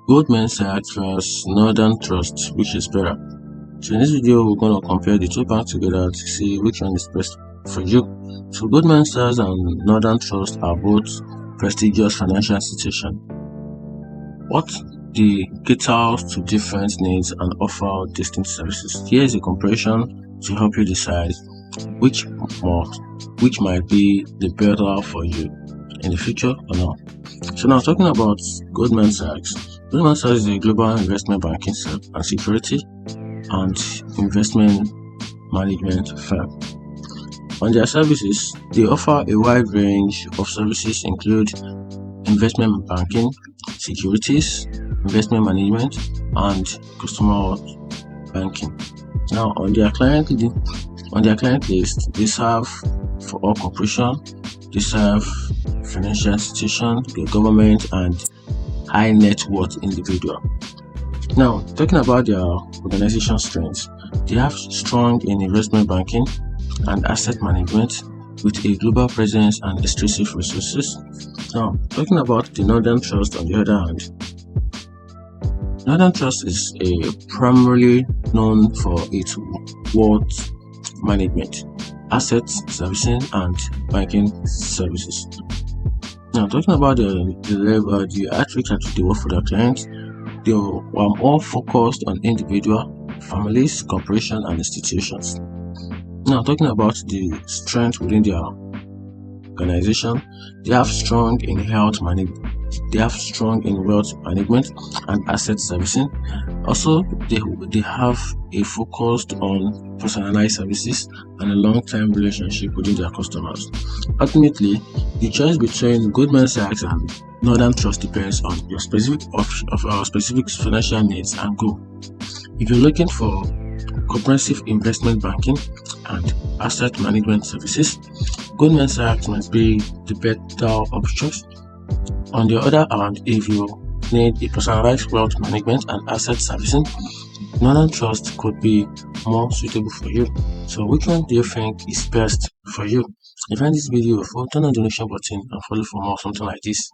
Goldman Sachs versus Northern Trust, which is better? So in this video, we're going to compare the two banks together to see which one is best for you. So Goldman Sachs and Northern Trust are both prestigious financial institutions. What they cater to different needs and offer distinct services. Here is a comparison to help you decide which might be the better for you in the future or not. So now talking about Goldman Sachs. Goldman Sachs is a global investment banking and security and investment management firm. On their services, they offer a wide range of services include investment banking, securities, investment management, and customer banking. Now on their client list, they serve for all corporations, they serve financial institutions, the government, and high net worth individual. Now, talking about their organization strengths, they have strong in investment banking and asset management with a global presence and extensive resources. Now, talking about the Northern Trust on the other hand, Northern Trust is primarily known for its wealth management, assets servicing, and banking services. Now, talking about the outreach that they work for their clients, they are more focused on individual, families, corporations, and institutions. Now, talking about the strength within their organization, they have strong in health management. They have strong in wealth management and asset servicing. Also, they have a focus on personalized services and a long-term relationship within their customers. Ultimately, the choice between Goldman Sachs and Northern Trust depends on your specific financial needs and goal. If you're looking for comprehensive investment banking and asset management services, Goldman Sachs might be the better option. On the other hand, if you need a personalized wealth management and asset servicing, Northern Trust could be more suitable for you. So which one do you think is best for you? If you find this video helpful, turn on the notification button and follow for more something like this.